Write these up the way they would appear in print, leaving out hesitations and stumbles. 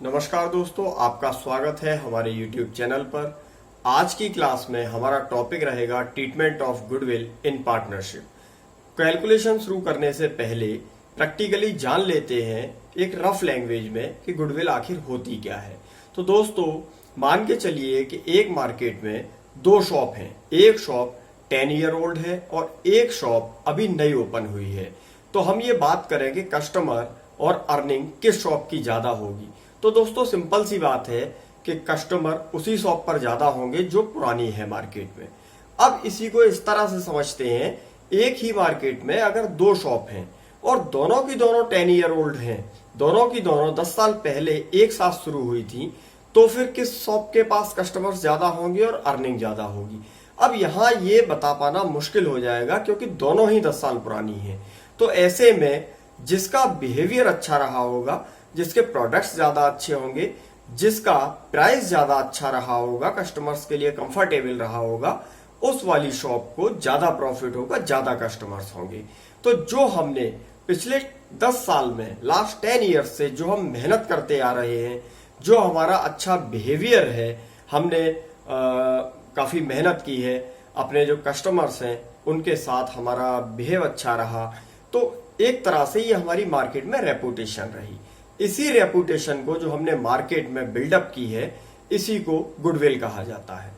नमस्कार दोस्तों, आपका स्वागत है हमारे YouTube चैनल पर। आज की क्लास में हमारा टॉपिक रहेगा treatment of goodwill in partnership. Calculation शुरू करने से पहले प्रैक्टिकली जान लेते हैं एक रफ लैंग्वेज में कि गुडविल आखिर होती क्या है। तो दोस्तों, मान के चलिए कि एक मार्केट में दो शॉप हैं। एक शॉप 10 ईयर ओल्ड है और एक शॉप अभी नई ओपन हुई है। तो हम ये बात करें कि कस्टमर और अर्निंग किस शॉप की ज्यादा होगी। तो दोस्तों, सिंपल सी बात है कि कस्टमर उसी शॉप पर ज्यादा होंगे जो पुरानी है मार्केट में। अब इसी को इस तरह से समझते हैं, एक ही मार्केट में अगर दो शॉप हैं और दोनों की दोनों 10 ईयर ओल्ड हैं, दोनों की दोनों 10 साल पहले एक साथ शुरू हुई थी, तो फिर किस शॉप के पास कस्टमर्स ज्यादा होंगे और अर्निंग ज्यादा होगी। अब यहाँ ये बता पाना मुश्किल हो जाएगा क्योंकि दोनों ही 10 साल पुरानी है। तो ऐसे में जिसका बिहेवियर अच्छा रहा होगा, जिसके प्रोडक्ट्स ज्यादा अच्छे होंगे, जिसका प्राइस ज्यादा अच्छा रहा होगा, कस्टमर्स के लिए कंफर्टेबल रहा होगा, उस वाली शॉप को ज्यादा प्रॉफिट होगा, ज्यादा कस्टमर्स होंगे। तो जो हमने पिछले 10 साल में, लास्ट 10 ईयर्स से जो हम मेहनत करते आ रहे हैं, जो हमारा अच्छा बिहेवियर है, हमने काफी मेहनत की है, अपने जो कस्टमर्स हैं उनके साथ हमारा बिहेव अच्छा रहा, तो एक तरह से ये हमारी मार्केट में रेपुटेशन रही। इसी रेपुटेशन को जो हमने मार्केट में बिल्डअप की है, इसी को गुडविल कहा जाता है।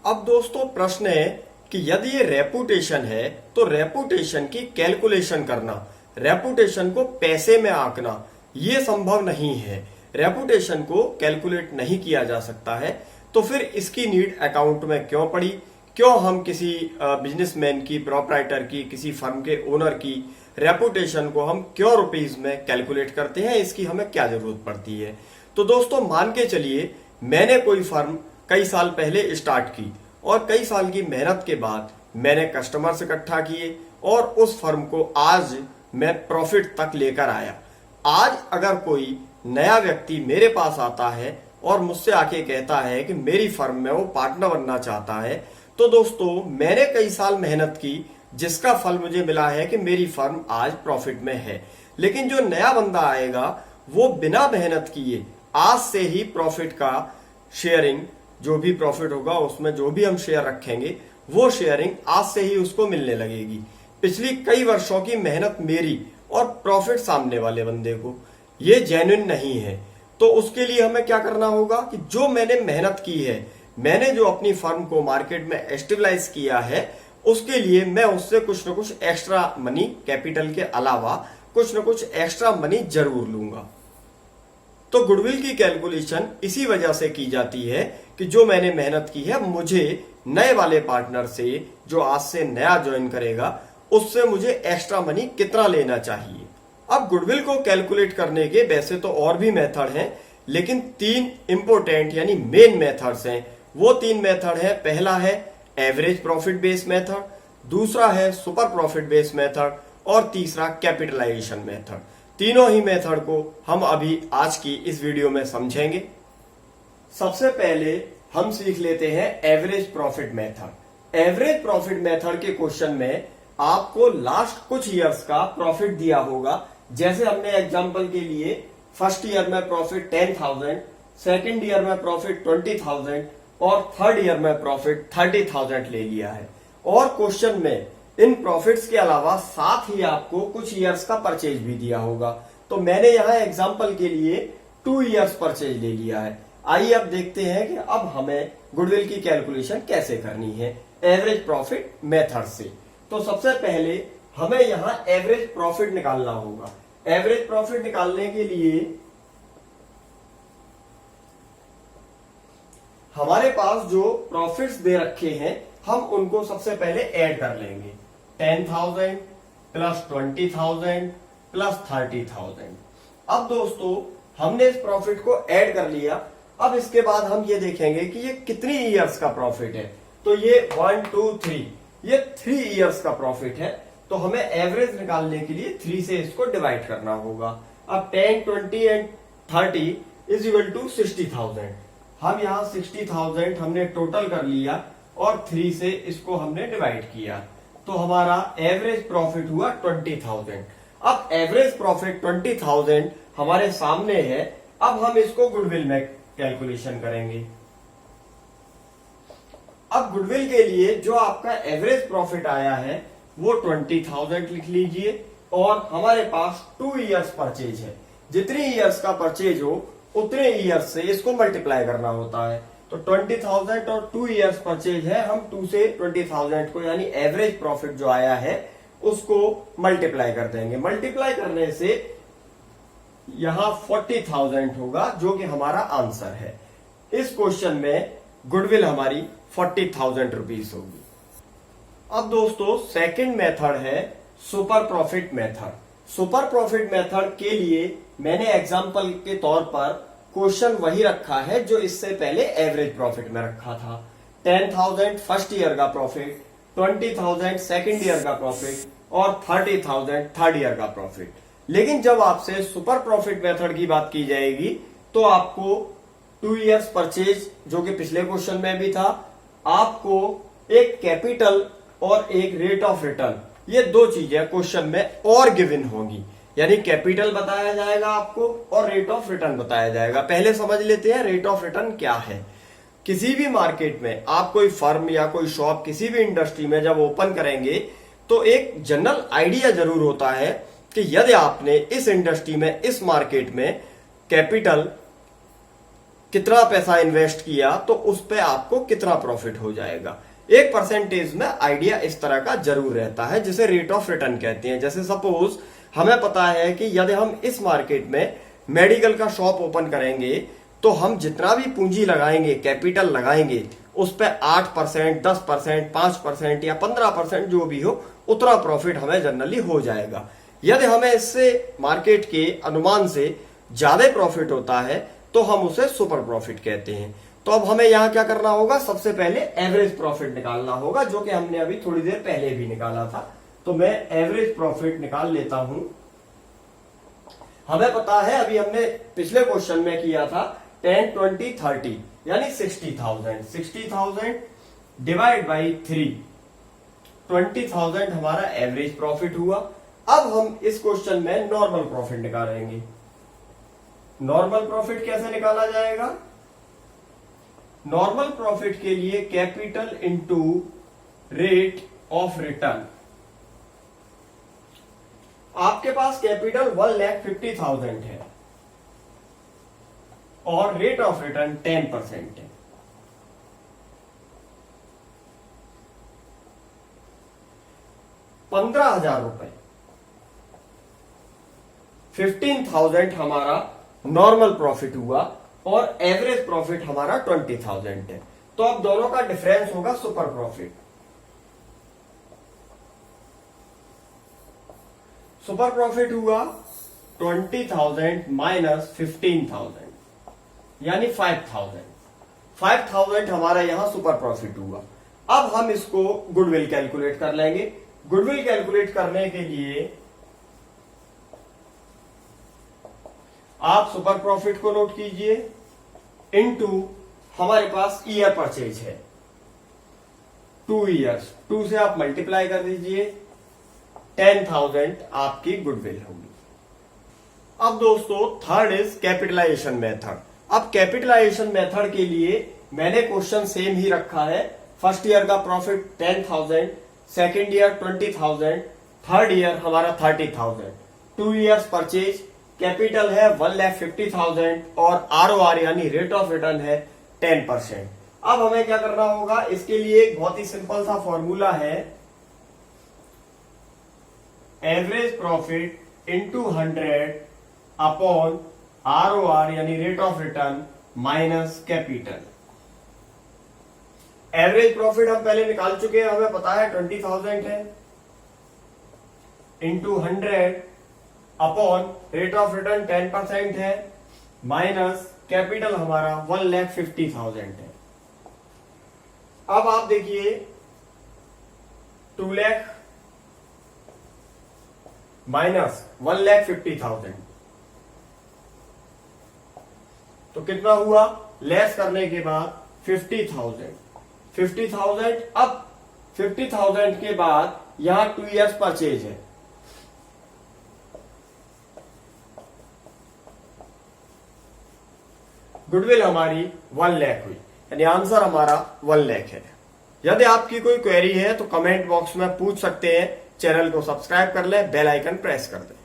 अब दोस्तों, प्रश्न है कि यदि ये रेपुटेशन है तो रेपुटेशन की कैलकुलेशन करना, रेपुटेशन को पैसे में आंकना, ये संभव नहीं है। रेपुटेशन को कैलकुलेट नहीं किया जा सकता है, तो फिर इसकी नीड अकाउंट में क्यों पड़ी? क्यों हम किसी बिजनेसमैन की, प्रोप्राइटर की, किसी फर्म के ओनर की रेपुटेशन को हम क्यों रुपीज में कैलकुलेट करते हैं? इसकी हमें क्या जरूरत पड़ती है? तो दोस्तों, मान के चलिए मैंने कोई फर्म कई साल पहले स्टार्ट की और कई साल की मेहनत के बाद मैंने कस्टमर्स इकट्ठा किए और उस फर्म को आज मैं प्रॉफिट तक लेकर आया। आज अगर कोई नया व्यक्ति मेरे पास आता है और मुझसे आके कहता है कि मेरी फर्म में वो पार्टनर बनना चाहता है, तो दोस्तों, मैंने कई साल मेहनत की, जिसका फल मुझे मिला है कि मेरी फर्म आज प्रॉफिट में है। लेकिन जो नया बंदा आएगा वो बिना मेहनत किए आज से ही प्रॉफिट का शेयरिंग, जो भी प्रॉफिट होगा उसमें जो भी हम शेयर रखेंगे, वो शेयरिंग आज से ही उसको मिलने लगेगी। पिछली कई वर्षों की मेहनत मेरी और प्रॉफिट सामने वाले बंदे को, ये जेन्युइन नहीं है। तो उसके लिए हमें क्या करना होगा कि जो मैंने मेहनत की है, मैंने जो अपनी फर्म को मार्केट में एस्टेबलाइज किया है, उसके लिए मैं उससे कुछ न कुछ एक्स्ट्रा मनी, कैपिटल के अलावा कुछ न कुछ एक्स्ट्रा मनी जरूर लूंगा। तो गुडविल की कैलकुलेशन इसी वजह से की जाती है कि जो मैंने मेहनत की है, मुझे नए वाले पार्टनर से, जो आज से नया ज्वाइन करेगा, उससे मुझे एक्स्ट्रा मनी कितना लेना चाहिए। अब गुडविल को कैलकुलेट करने के वैसे तो और भी मेथड हैं, लेकिन 3 इंपोर्टेंट यानी मेन मेथड्स हैं। वो 3 मेथड है। पहला है एवरेज प्रॉफिट बेस मेथड, दूसरा है सुपर प्रॉफिट बेस मेथड और तीसरा कैपिटलाइजेशन मेथड। तीनों ही मेथड को हम अभी आज की इस वीडियो में समझेंगे। सबसे पहले हम सीख लेते हैं average profit method. Average profit method के क्वेश्चन में आपको लास्ट कुछ ईयर्स का प्रॉफिट दिया होगा। जैसे हमने एग्जांपल के लिए फर्स्ट ईयर में प्रॉफिट 10,000, सेकेंड ईयर में प्रॉफिट 20,000 और थर्ड ईयर में प्रॉफिट 30,000 ले लिया है। और क्वेश्चन में इन प्रॉफिट्स के अलावा साथ ही आपको कुछ ईयर्स का परचेज भी दिया होगा। तो मैंने यहाँ एग्जांपल के लिए 2 ईयर्स परचेज ले लिया है। आइए अब देखते हैं कि अब हमें गुडविल की कैलकुलेशन कैसे करनी है एवरेज प्रॉफिट मेथड से। तो सबसे पहले हमें यहाँ एवरेज प्रॉफिट निकालना होगा। एवरेज प्रॉफिट निकालने के लिए हमारे पास जो प्रॉफिट्स दे रखे हैं, हम उनको सबसे पहले ऐड कर लेंगे। 10,000 प्लस 20,000 प्लस 30,000। अब दोस्तों, हमने इस प्रॉफिट को ऐड कर लिया। अब इसके बाद हम ये देखेंगे कि ये कितनी ईयर्स का प्रॉफिट है। तो ये 1, 2, 3, ये 3 ईयर्स का प्रॉफिट है। तो हमें एवरेज निकालने के लिए 3 से इसको डिवाइड करना होगा। अब 10, 20 एंड 30 इज इक्वल टू 60,000। हम यहाँ 60,000 हमने टोटल कर लिया और 3 से इसको हमने डिवाइड किया, तो हमारा एवरेज प्रॉफिट हुआ 20,000। अब एवरेज प्रॉफिट 20,000 हमारे सामने है। अब हम इसको गुडविल में कैलकुलेशन करेंगे। अब गुडविल के लिए जो आपका एवरेज प्रॉफिट आया है वो 20,000 लिख लीजिए, और हमारे पास 2 ईयर्स परचेज है। जितनी ईयर्स का परचेज हो उतने ईयर्स से इसको मल्टीप्लाई करना होता है। तो 20,000 और 2 ईयर्स परचेज है, हम 2 से 20,000 को यानी एवरेज प्रॉफिट जो आया है उसको मल्टीप्लाई कर देंगे। मल्टीप्लाई करने से यहां 40,000 होगा जो कि हमारा आंसर है। इस क्वेश्चन में गुडविल हमारी 40,000 रुपीज होगी। अब दोस्तों सेकंड मेथड है super profit method. Super profit method के लिए मैंने एग्जांपल के तौर पर क्वेश्चन वही रखा है जो इससे पहले एवरेज प्रॉफिट में रखा था। 10,000 फर्स्ट ईयर का प्रॉफिट, 20,000 सेकंड ईयर का प्रॉफिट और 30,000 थर्ड ईयर का प्रॉफिट। लेकिन जब आपसे सुपर प्रॉफिट मेथड की बात की जाएगी तो आपको 2 ईयर्स परचेज जो कि पिछले क्वेश्चन में भी था, आपको एक कैपिटल और एक रेट ऑफ रिटर्न, ये दो चीजें क्वेश्चन में और गिवन होंगी। यानी कैपिटल बताया जाएगा आपको और रेट ऑफ रिटर्न बताया जाएगा। पहले समझ लेते हैं रेट ऑफ रिटर्न क्या है। किसी भी मार्केट में आप कोई फर्म या कोई शॉप किसी भी इंडस्ट्री में जब ओपन करेंगे तो एक जनरल आइडिया जरूर होता है कि यदि आपने इस इंडस्ट्री में, इस मार्केट में कैपिटल कितना पैसा इन्वेस्ट किया तो उस पर आपको कितना प्रॉफिट हो जाएगा। एक परसेंटेज में आइडिया इस तरह का जरूर रहता है जिसे रेट ऑफ रिटर्न कहते हैं। जैसे सपोज हमें पता है कि यदि हम इस मार्केट में मेडिकल का शॉप ओपन करेंगे तो हम जितना भी पूंजी लगाएंगे, कैपिटल लगाएंगे, उस पर 8%, 10%, 5% या 15% जो भी हो उतना प्रॉफिट हमें जनरली हो जाएगा। यदि हमें इससे मार्केट के अनुमान से ज्यादा प्रॉफिट होता है तो हम उसे सुपर प्रॉफिट कहते हैं। तो अब हमें यहां क्या करना होगा, सबसे पहले एवरेज प्रॉफिट निकालना होगा जो कि हमने अभी थोड़ी देर पहले भी निकाला था। तो मैं एवरेज प्रॉफिट निकाल लेता हूं। हमें पता है अभी हमने पिछले क्वेश्चन में किया था 10, 20, 30 यानी 60,000। 60,000 डिवाइड बाई 3, 20,000 हमारा एवरेज प्रॉफिट हुआ। अब हम इस क्वेश्चन में नॉर्मल प्रॉफिट निकालेंगे। नॉर्मल प्रॉफिट कैसे निकाला जाएगा? नॉर्मल प्रॉफिट के लिए capital into rate of return. आपके पास कैपिटल 1,50,000 है और रेट ऑफ रिटर्न 10% है। ₹15,000, 15,000 हमारा नॉर्मल प्रॉफिट हुआ और एवरेज प्रॉफिट हमारा 20,000 है। तो अब दोनों का डिफरेंस होगा सुपर प्रॉफिट। सुपर प्रॉफिट हुआ 20,000 माइनस 15,000 यानी 5,000। 5,000 हमारा यहां सुपर प्रॉफिट हुआ। अब हम इसको गुडविल कैलकुलेट कर लेंगे। गुडविल कैलकुलेट करने के लिए आप सुपर प्रॉफिट को नोट कीजिए इनटू हमारे पास ईयर परचेज है 2 ईयर्स, 2 से आप मल्टीप्लाई कर दीजिए, 10,000 आपकी गुडविल होगी। अब दोस्तों थर्ड इज कैपिटलाइजेशन मेथड। अब कैपिटलाइजेशन मेथड के लिए मैंने क्वेश्चन सेम ही रखा है। फर्स्ट ईयर का profit 10,000, second year 20,000, third year हमारा 30,000। 2 ईयर्स परचेज, कैपिटल है 1,50,000 और आरओआर यानी रेट ऑफ रिटर्न है 10%। अब हमें क्या करना होगा, इसके लिए एक बहुत ही सिंपल सा फॉर्मूला है, average profit into 100 upon ROR यानी rate of return minus capital. Average profit हम पहले निकाल चुके हैं, हमें पता है 20,000 है, into 100 upon rate of return 10% है, माइनस कैपिटल हमारा 1,50,000 है। अब आप देखिए 2 लाख माइनस 1,50,000 तो कितना हुआ, लेस करने के बाद 50,000। 50,000 अब 50,000 के बाद यहां 2 ईयर्स परचेज है, गुडविल हमारी 1 लाख हुई, यानी आंसर हमारा 1 लाख है। यदि आपकी कोई क्वेरी है तो कमेंट बॉक्स में पूछ सकते हैं। चैनल को सब्सक्राइब कर ले, बेल आइकन प्रेस कर दे।